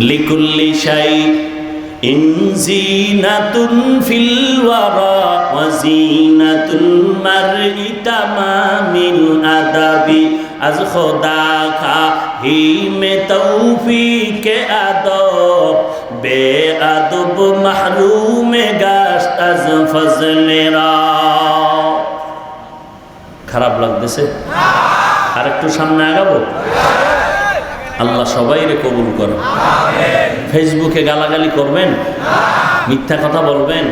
লিকুল্লি শাইইন Zinatun feel ওয়ারা ওয়া জিনাতুল মারই তামামিল আদাবি আজ খোদা খাহি মে তৌফিকে আদব বেআদব মাহরুম গাশত আজ ফজলেরা। খারাপ লাগতেছে? আর একটু সামনে আগাবো? আল্লাহ সবাইরে কবুল করো। ফেসবুকে গালাগালি করবেন, মিথ্যা কথা বলবেন।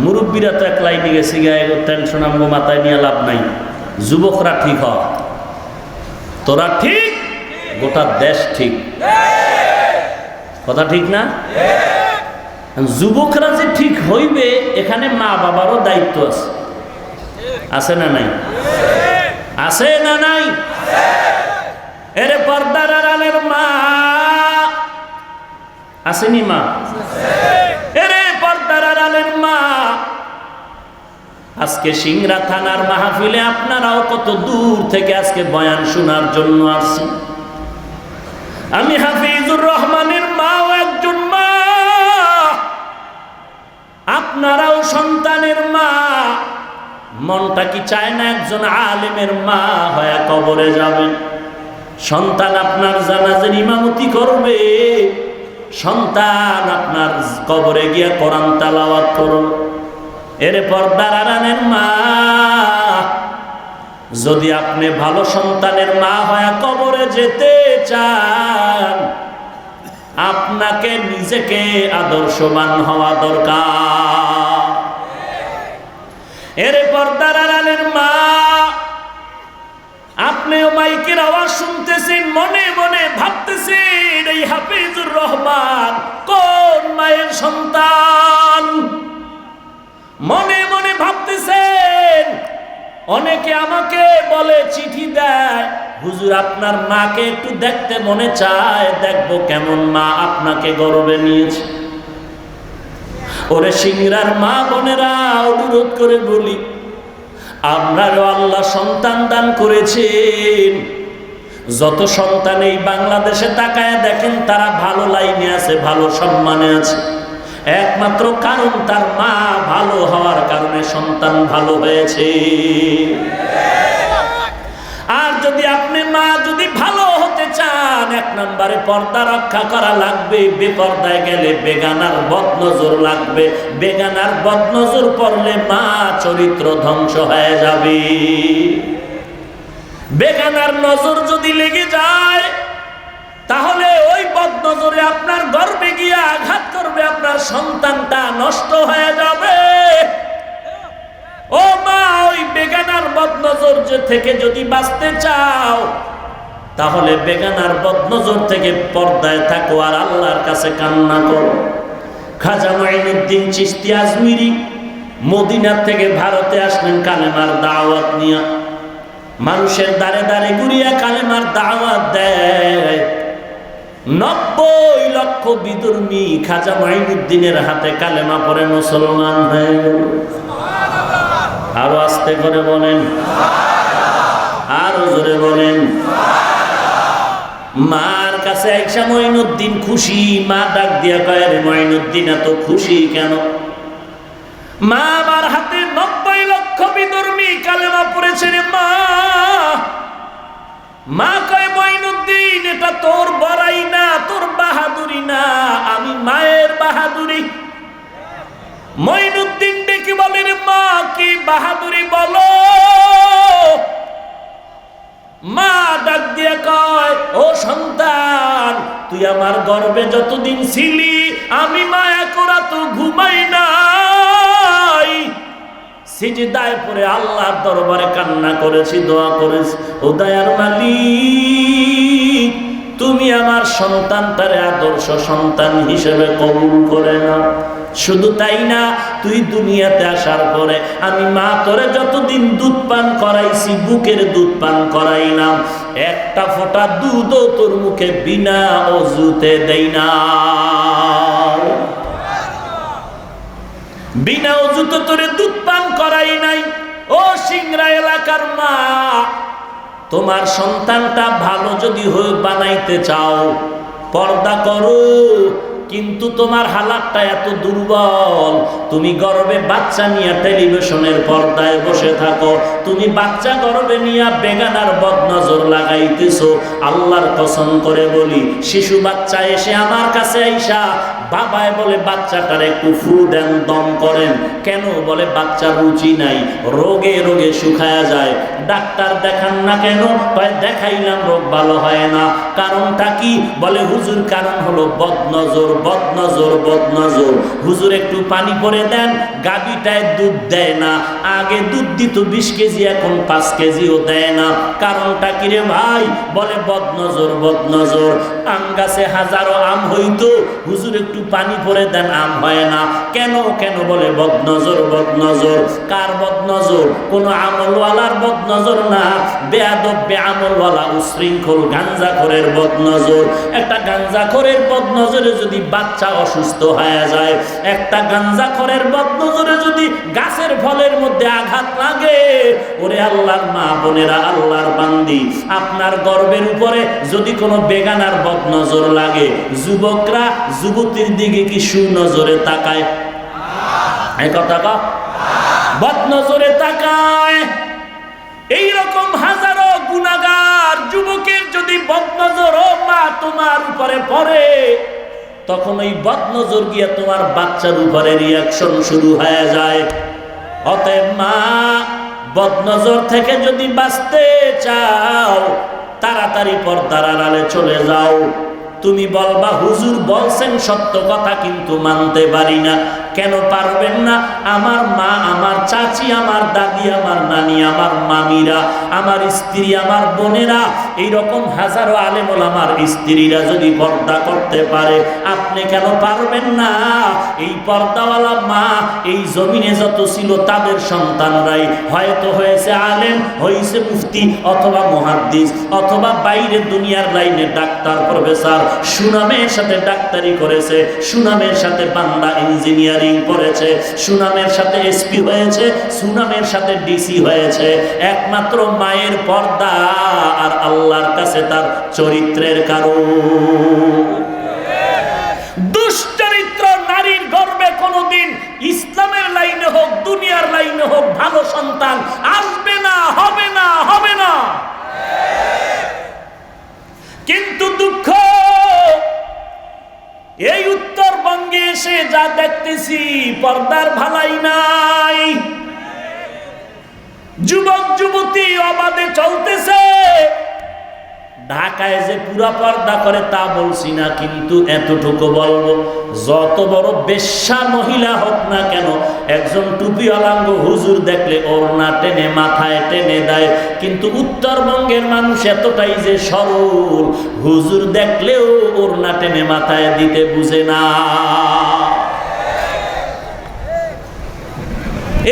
মুরব্বীরা তো এক লাইনে গেছে, গায়ে টেনশন আমগো মাথায় নিয়ে লাভ নাই। যুবকরা ঠিক হ, তোরা ঠিক, গোটা দেশ ঠিক। কথা ঠিক না? যুবকরা যে ঠিক হইবে, এখানে মা বাবারও দায়িত্ব আছে। আছে না নাই? আছে না নাই? এরে পর্দার আড়ালের মা আসেনি? মা এরে পর্দার আড়ালের মা, আজকে সিংড়া থানার মাহফিলে আপনারাও কত দূর থেকে আজকে বয়ান শোনার জন্য আসছেন। আমি হাফিজুর রহমানের মাও একজন মা, আপনারাও সন্তানের মা। মনটা কি চায় না একজন আলেমের মা হয়ে কবরে যাবেন? সন্তান আপনার জানাজার ইমামতি করবে, সন্তান আপনার কবরে গিয়া কোরআন তেলাওয়াত করবে। এর পর্দার আড়ালের মা, যদি আপনি ভালো সন্তানের মা হয়ে কবরে যেতে চান, আপনাকে নিজেকে আদর্শবান হওয়া দরকার। এর পর্দার আড়ালের মা, আপনিও মাইকের আওয়াজ শুনতেছেন, মনে মনে ভাবতেছেন এই হাফিজুর রহমান কোন মায়ের সন্তান। মনে মনে ভাবতেছেন। অনেকে আমাকে বলে, চিঠি দেয়, হুজুর আপনার মাকে একটু দেখতে মনে চায়, দেখবো কেমন মা আপনাকে গর্বে নিয়েছে। ওরে সিংড়ার মা বোনেরা, অনুরোধ করে বলি, আপনারও আল্লাহ সন্তান দান করেছেন। যত সন্তান এই বাংলাদেশে তাকায় দেখেন, তারা ভালো লাইনে আছে, ভালো সম্মানে আছে। একমাত্র কারণ তার মা ভালো হওয়ার কারণে সন্তান ভালো হয়েছে। আর যদি আপনি মা যদি ভালো হতে চান, এক নম্বরে পর্দা রক্ষা করা লাগবে। বেপর্দায় গেলে বেগানার বদনজর লাগবে। বেগানার বদনজর পড়লে মা চরিত্র ধ্বংস হয়ে যাবে। বেগানার নজর যদি লেগে যায়, তাহলে ওই বদনজরে আপনার গর্ভে গিয়ে আঘাত করবে, আপনার সন্তানটা নষ্ট হয়ে যাবে। ও মা, ওই বেগানার বদনজর থেকে যদি বাঁচতে চাও, তাহলে বেগানার বদনজর থেকে পর্দায় থাকো আর আল্লাহর কাছে কান্না করো। খাজা মাইনুদ্দিন চিশতি আজমিরি মদিনা থেকে ভারতে আসলেন কালেমার দাওয়াত নিয়ে। মানুষের দ্বারে দ্বারে ঘুরিয়া কালেমার দাওয়াত দেয়। 90 লক্ষ বিধর্মী খাজা মাইনুদ্দিনের হাতে কালেমা পড়ে মুসলমান হয়ে গেল। আরো আস্তে করে বলেন, আরো জোরে বলেন। মার কাছে আইসা মঈনুদ্দিন খুশি। মা ডাক দিয়া কয়, রে মঈনুদ্দিন এত খুশি কেন? মা আমার হাতে 90 লক্ষ বিধর্মী কালেমা পড়েছে রে মা। মা কয়, মঈনুদ্দিন এটা তোর বড়াই না, তোর বাহাদুরি না, আমি মায়ের বাহাদুরি। মঈনুদ্দিন ডেকে বলে, রে মা কি বাহাদুরি বলো? মা ডাক দিয়ে কয়, ও সন্তান, তুই আমার গর্ভে যতদিন ছিলি, আমি মায়া করা তো ঘুমাই নাই। সিজদায় পড়ে আল্লাহর দরবারে কান্না করেছি, দোয়া করেছি, ও দয়ার মালিক, তুমি আমার সন্তানটারে আদর্শ সন্তান হিসেবে কবুল করে নাও। শুধু তাই না, তুই দুনিয়াতে আসার পরে আমি মা তোরে যতদিন দুধ পান করাইছি, বুকের দুধ পান করাইলাম, একটা ফোঁটা দুধও তোর মুখে বিনা অজুতে দেই না। বিনা অজুতে তোরে দুধ পান করাই নাই। ও সিংড়া এলাকার মা, তোমার সন্তানটা ভালো যদি বানাইতে চাও, পর্দা করো, কিন্তু তোমার হালাতটা এত দুর্বল, তুমি গর্ভে বাচ্চা নিয়ে টেলিভিশনের পর্দায় বসে থাকো, তুমি বাচ্চা গর্ভে নিয়ে বেগানার বদনজর লাগাইতেছো। আল্লাহর কসম করে বলি, শিশু বাচ্চা এসে আমার কাছে আইসা বাবায় বলে বাচ্চাটার একটু ফু দেন, দম করেন। কেন? বলে বাচ্চার রুচি নাই, রোগে রোগে শুকায়া যায়। ডাক্তার দেখান না কেন? তাই দেখাইলাম, রোগ ভালো হয় না। কারণটা কি? বলে হুজুর কারণ হলো বদনজর, বদনজর, বদনজর। হুজুর একটু পানি পরে দেন, গাভীটায় দুধ দেয় না, আগে দুধ দিত 20 কেজি, এখন 5 কেজিও দেয় না। কারণটা কি রে ভাই? বলে বদনজর, বদনজর। আম গাছে হাজারো আম হইতো, হুজুর একটু পানি পরে দেন, আম হয় না। কেন? কেন? বলে বদনজর, বদনজর। কার বদনজর? কোন আমলওয়ালার বদনজর না, বেয়াদব বেআমলওয়ালা উশৃঙ্খল গাঞ্জাখোরের বদনজর। একটা গাঞ্জাখোরের বদনজরে যদি বাচ্চা অসুস্থ হয়ে যায়, একটা গাঞ্জাখোরের বদনজরে যদি গাছের ফলের মধ্যে আঘাত লাগে, ওরে আল্লাহর মা বোনেরা, আল্লাহর বান্দি, আপনার গর্বের উপরে যদি কোনো বেগানার বদনজর লাগে, যুবকরা যুবতীর দিকে কি সুনজরে তাকায়? এই কথা কা বদনজরে তাকায়। এইরকম হাজারো গুনাহগার যুবকের যদি বদনজর ও মা তোমার উপরে পড়ে, তখন ওই বদনজর গিয়ে তোমার বাচ্চার উপরে রিয়াকশন শুরু হয়ে যায়। অতএব মা, বদনজর থেকে যদি বাঁচতে চাও, তাড়াতাড়ি পর্দার আড়ালে চলে যাও। তুমি বলবা হুজুর বলছেন সত্য কথা, কিন্তু মানতে পারি না। কেন পারবেন না? আমার মা, আমার চাচি, আমার দাদি, আমার নানি, আমার মামিরা, আমার স্ত্রী, আমার বোনেরা, এইরকম হাজারো আলেম ওলামার স্ত্রীরা যদি পর্দা করতে পারে, আপনি কেন পারবেন না? এই পর্দাওয়ালা মা এই জমিনে যত ছিল, তাদের সন্তানরাই হয়তো হয়েছে আলেম, হয়েছে মুফতি, অথবা মুহাদ্দিস, অথবা বাইরের দুনিয়ার লাইনে ডাক্তার, প্রফেসর, সুনামের সাথে ডাক্তারি করেছে, সুনামের সাথে বান্দা ইঞ্জিনিয়ারিং পড়েছে, সুনামের সাথে এসপি হয়েছে, সুনামের সাথে ডিসি হয়েছে। একমাত্র মায়ের পর্দা আর আল্লাহর কাছে তার চরিত্রের কারণ। দুশ্চরিত্র নারীর গর্ভে কোনোদিন ইসলামের লাইনে হোক, দুনিয়ার লাইনে হোক, ভালো সন্তান আসবে না, হবে না, হবে না। কিন্তু দুঃখ, এই উত্তরবঙ্গে এসে যা দেখতেছি, পর্দার ভালাই নাই। যুবক যুবতী অবাধে চলতেছে। ঢাকায় যে পুরা পর্দা করে তা বলছি না, কিন্তু এতটুকু বলবো, যত বড় বেশ্যা মহিলা হোক না কেন, একজন টুপিওয়ালাঙ্গ হুজুর দেখলে ওড়না টেনে মাথায় টেনে দেয়। কিন্তু উত্তরবঙ্গের মানুষ এতটাই যে সরল, হুজুর দেখলেও ওড়না টেনে মাথায় দিতে বুঝে না।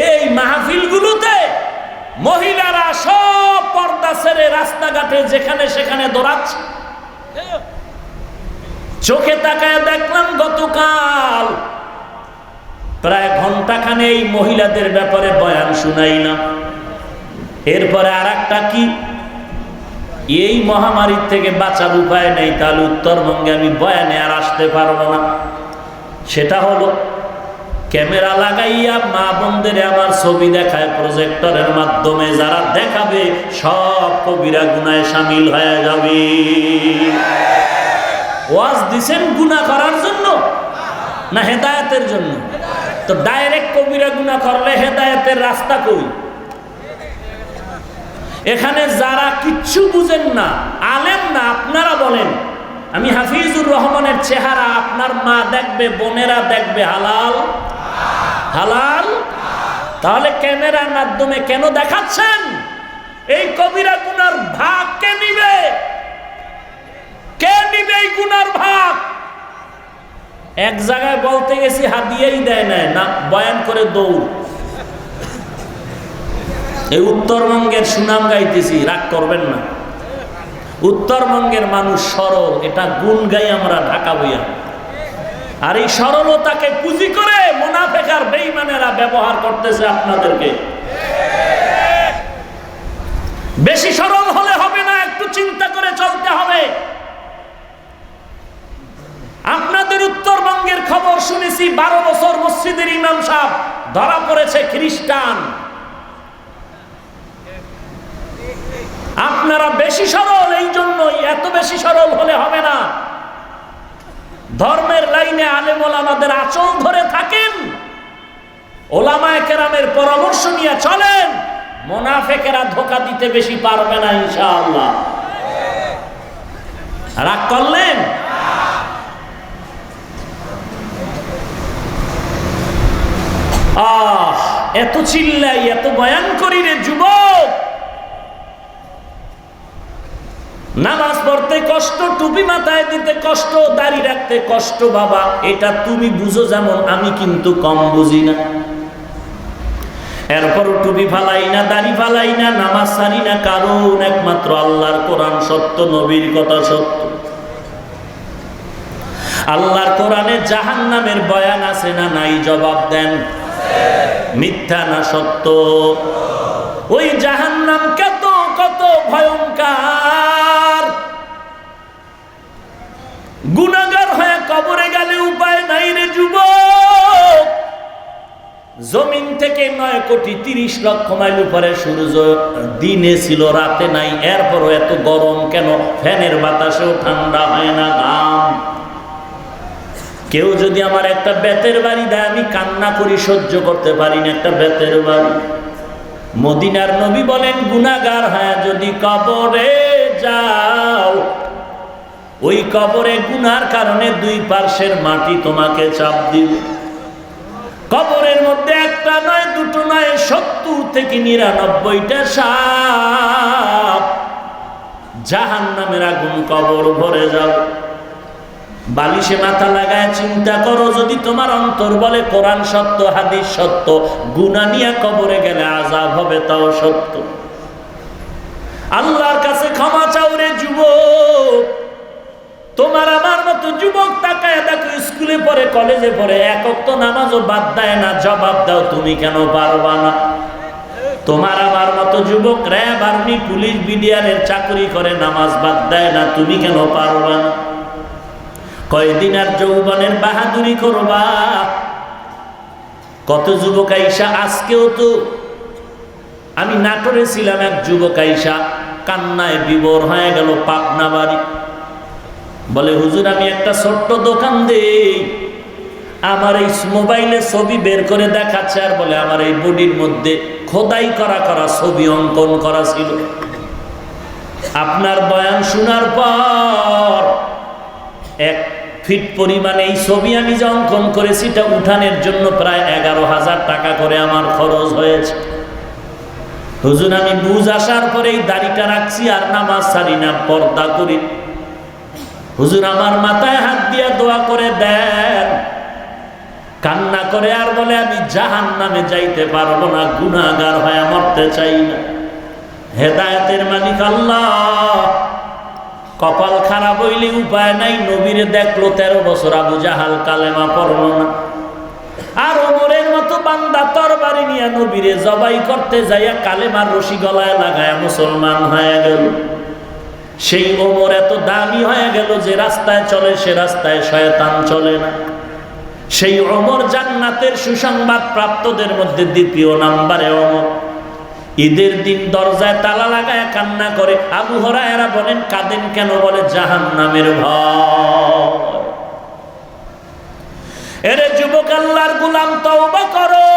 এই মাহফিলগুলোতে মহিলারা সব পর্দা ছেড়ে রাস্তাঘাটে যেখানে সেখানে দৌড়াচ্ছে। চোখে তাকায় দেখলাম গতকাল প্রায় ঘন্টাখানে এই মহিলাদের ব্যাপারে বয়ান শুনাইলাম। এরপরে আর একটা কি, এই মহামারীর থেকে বাঁচার উপায় নেই, তাহলে উত্তরবঙ্গে আমি বয়ানে আর আসতে পারবো না। সেটা হলো ক্যামেরা লাগাইয়া মা বোনদের আমার ছবি দেখায় প্রজেক্টরের মাধ্যমে, যারা দেখাবে সব কবিরা গুনায় শামিল হয়ে যাবে। ওয়াজ দিছেন গুনাহ করার জন্য না হেদায়েতের জন্য? তো ডাইরেক্ট কবিরা গুনাহ করলে হেদায়েতের রাস্তা কই? এখানে যারা কিচ্ছু বুঝেন না, আলেম না, আপনারা বলেন আমি হাফিজুর রহমানের চেহারা আপনার মা দেখবে, বোনেরা দেখবে, হালাল হালাল? তাহলে ক্যামেরার মাধ্যমে কেন দেখাচ্ছেন? এই কবিরা গুনার ভাগ কে নিবে? কে নিবে এই গুনার ভাগ? এক জায়গায় বলতে গেছি হাদিয়াই দেয় না, বয়ান করে দৌড়। এই উত্তরবঙ্গের সুনাম গাইতেছি, রাগ করবেন না। উত্তরবঙ্গের মানুষ সরল, এটা গুণ গাই আমরা ঢাকা বইয়া। আর এই সরলতাকে পুঁজি করে মুনাফিক আর বেঈমানেরা ব্যবহার করতেছে আপনাদেরকে। বেশি সরল হলে হবে না, একটু চিন্তা করে চলতে হবে। খবর শুনেছি 12 বছর মসজিদের ইমাম সাহেব ধরা পড়েছে খ্রিস্টান। আপনারা বেশি সরল, এই জন্যই। এত বেশি সরল হলে হবে না। ধর্মের লাইনে আলেম ওলামাদের আঁচল ধরে থাকেন, ওলামায়ে কেরামের পরামর্শ নিয়ে চলেন, মুনাফিকেরা ধোঁকা দিতে বেশি পারবে না ইনশাআল্লাহ। রাগ করলেন? এত চিল্লাই, এত বয়ান করি রে যুবক। নামাজ পড়তে কষ্ট, টুপি মাথায় দিতে কষ্ট, দাড়ি রাখতে কষ্ট বাবা, এটা তুমি বুঝো যেমন আমি কিন্তু কম বুঝি না। এরপরও টুপি ফালাই না, দাড়ি ফালাই না, নামাজ ছাড়ি না, কারণ একমাত্র আল্লাহর কোরআন সত্য, নবীর কথা সত্য। আল্লাহর কোরআনে জাহান্নামের বয়ান আছে না নাই? জবাব দেন। মিথ্যা না সত্য? ওই জাহান্নাম কত কত ভয়ঙ্কর। গুনাহগার হয়ে কবরে গেলে উপায় নাই রে যুবক। জমিন থেকে 9,30,00,000 মাইল উপরে সূর্য, দিনে ছিল রাতে নাই, এরপরও এত গরম কেন? ফ্যানের বাতাসেও ঠান্ডা হয় না ঘাম। কেউ যদি আমার একটা বেতের বাড়ি দেয়, আমি কান্না করি, সহ্য করতে পারি না একটা বেতের বাড়ি। মদিনার নবী বলেন, গুনাহগার হ্যাঁ যদি কবরে যাও, ওই কবরে গুনার কারণে 2 পার্শ্বের মাটি তোমাকে চাপ দিবে। কবরের মধ্যে একটা নয়, দুটো নয়, 70 থেকে 99টা সাপ। জাহান্নামের আগুন কবর ভরে যাবে। বালিশে মাথা লাগায় চিন্তা করো, যদি তোমার অন্তর বলে কোরআন সত্য, হাদিস সত্য, গুনাহ নিয়ে কবরে গেলে আযাব হবে তাও সত্য। আল্লাহর কাছে ক্ষমা চাও রে যুবক। তোমার আমার মতো যুবক তাকায় দেখো, স্কুলে পড়ে, কলেজে পড়ে, এক ওয়াক্ত নামাজও বাদ দেয় না। জবাব দাও, তুমি কেন পারবা না? তোমার আমার মতো যুবক র‍্যাব, আর্মি, পুলিশ, বিডিআরের চাকরি করে, নামাজ বাদ দেয় না, তুমি কেন পারবা না? কয়দিন আর যৌবনের বাহাদুরি করবা? কত যুবক আইসা, আজকেও তো আমি নাটোরে ছিলাম, এক যুবক আইসা কান্নায় বিভোর হয়ে গেল, পাবনা বাড়ি। বলে হুজুর আমি একটা ছোট্ট দোকান দেই, আমার এই মোবাইলে ছবি বের করে দেখাচ্ছে, আর বলে আমার এই বডির মধ্যে খোদাই করা করা ছবি অঙ্কন করা ছিল। আপনার বয়ান শোনার পর 1 ফিট পরিমাণে এই ছবি আমি যে অঙ্কন করেছি, এটা উঠানের জন্য প্রায় 11,000 টাকা করে আমার খরচ হয়েছে। হুজুর আমি বুঝ আসার পরে এই দাড়িটা রাখছি, আর নামাজ ছাড়ি না, পর্দা করি। হুজুর আমার মাথায় হাত দিয়ে দোয়া করে দেন। কান্না করে আর বলে আমি জাহান্নামে যাইতে পারবো না, গুনাহগার হয়ে মরতে চাই না। হেদায়েতের মালিক আল্লাহ। কপাল খারাপ হইলে উপায় নাই, নবীরে দেখলো 13 বছর আবু জাহাল, কালেমা পড়লো না। আর ওমরের মতো বান্দা তরবারি নিয়ে নবীরে জবাই করতে যাইয়া কালেমার রশি গলায় লাগায় মুসলমান হয়ে গেল। সেই ওমর এত দামি হয়ে গেল যে রাস্তায় চলে, সে রাস্তায় শয়তান চলে না। সেই ওমর জান্নাতের সুসংবাদ প্রাপ্তদের মধ্যে 2য় নম্বরে ওমর। ঈদের দিন দরজায় তালা লাগায় কান্না করে। আবু হুরায়রা বলেন, কাঁদেন কেন? বলে জাহান্নামের ভয়। এরে যুবক, আল্লাহর গোলাম, তওবা করো।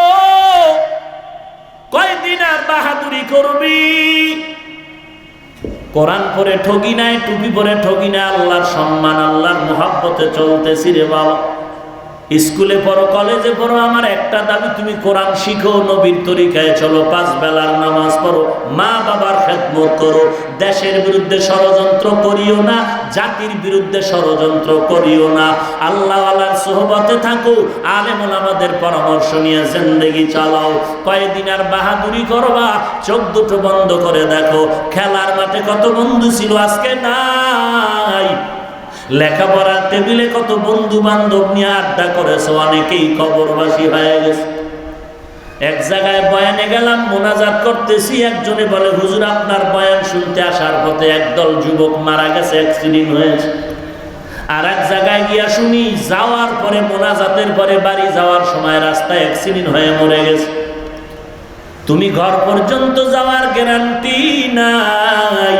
কয়দিন আর বাহাদুরি করবি? কোরআন পড়ে ঠগি নাই, টুপি পরে ঠগি নাই, আল্লাহর সম্মান, আল্লাহর মুহাব্বতে চলতেছি রে বাবা। স্কুলে পড়ো, কলেজে পড়ো, আমার একটা দাবি, তুমি কোরআন শিখো, নবীর তরিকায় চলো, 5 বেলার নামাজ পড়ো, মা বাবার খেদমত করো, দেশের বিরুদ্ধে ষড়যন্ত্র করিও না, জাতির বিরুদ্ধে ষড়যন্ত্র করিও না, আল্লাহওয়ালার সোহবতে থাকো, আলেম ওলামাদের পরামর্শ নিয়ে জিন্দেগি চালাও। কয়দিন আর বাহাদুরি করবা? চোখ দুটো বন্ধ করে দেখো, খেলার মাঠে কত বন্ধু ছিল, আজকে নাই। লেখাপড়ার টেবিলে কত বন্ধু বান্ধব নিয়ে আড্ডা করেছে, অনেকেই কবরবাসী হয়ে গেছে। এক জায়গায় বয়ানে গেলাম, মোনাজাত করতেছি, একজনে বলে হুজুর আপনার বয়ান শুনতে আসার পথে একদল যুবক মারা গেছে, অ্যাক্সিডেন্ট হয়েছে। আর এক জায়গায় গিয়া শুনি যাওয়ার পরে মোনাজাতের পরে বাড়ি যাওয়ার সময় রাস্তায় অ্যাক্সিডেন্ট হয়ে মরে গেছে। তুমি ঘর পর্যন্ত যাওয়ার গ্যারান্টি নাই।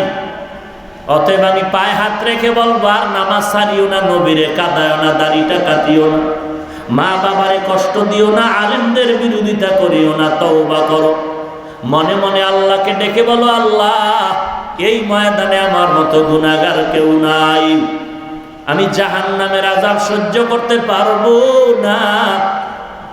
অতএব আমি পায়ে হাত রেখে বলবো, আর নামাজ ছাড়িও না, নবীরে কাঁদায়ও না, দাড়িটা কাটিও না, মা বাবারে কষ্ট দিও না, আলেমদের বিরোধিতা করিও না, তওবা করো। মনে মনে আল্লাহকে ডেকে বলো, আল্লাহ এই ময়দানে আমার মতো গুনাহগার কেউ নাই, আমি জাহান্নামের আযাব সহ্য করতে পারবো না।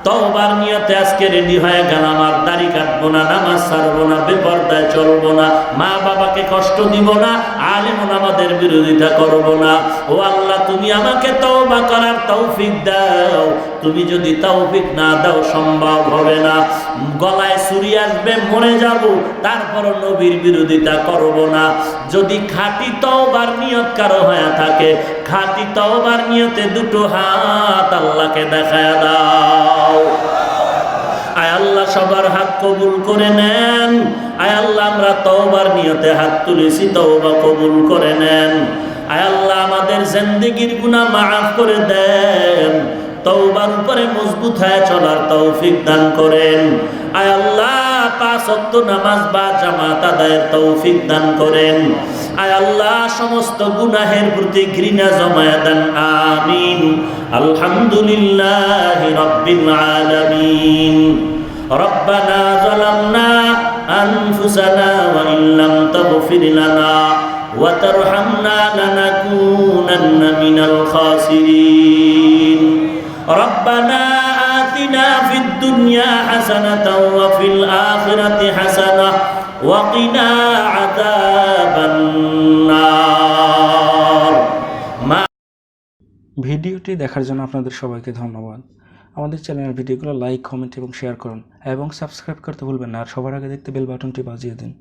তওবার নিয়তে আজকে রেডি হয়ে গেলাম, আর দাড়ি কাটবো না, নামাজ ছাড়বো না, বেপরদায় চলবো না, মা বাবাকে কষ্ট দিব না, আলেম ওলামাদের বিরোধিতা করবো না। ও আল্লাহ, তুমি আমাকে তওবা করার তৌফিক দাও। তুমি যদি তৌফিক না দাও সম্ভব হবে না। গলায় ছুরি আসবে, মরে যাব, তারপরও নবীর বিরোধিতা করবো না। যদি খাঁটি তওবার নিয়ত কারো হয়ে থাকে, খাঁটি তওবার নিয়তে দুটো হাত আল্লাহকে দেখায় দাও। আয় আল্লাহ, সবার হাত কবুল করে নেন। আয় আল্লাহ, আমরা তওবার নিয়তে হাত তুলেছি, তওবা কবুল করে নেন। আয় আল্লাহ, আমাদের জিন্দেগির গুনাহ মাফ করে দেন, তওবার উপরে মজবুত হয়ে চলার তৌফিক দান করেন। আয় আল্লাহ, 5 ওয়াক্ত নামাজ বা জামাত আদায়ের তৌফিক দান করেন। আয় আল্লাহ, সমস্ত গুনাহের প্রতি ঘৃণা জমায়া দেন। আমিন। আলহামদুলিল্লাহি রাব্বিল আলামিন। রব্বানা যালামনা আনফুসানা ওয়া ইন লাম তাগফির লানা ওয়া তারহামনা লানাকুনান্না মিনাল খাসিরিন। রব্বানা আতিনা ফিদ দুনিয়া হাসানাতাও ওয়া ফিল আখিরাতি হাসানাহ ওয়া কিনা আযাবান নার। ভিডিওটি দেখার জন্য আপনাদের সবাইকে ধন্যবাদ। আমাদের চ্যানেলের ভিডিওগুলো লাইক, কমেন্ট এবং শেয়ার করুন এবং সাবস্ক্রাইব করতে ভুলবেন না। আর সবার আগে দেখতে বেল বাটনটি বাজিয়ে দিন।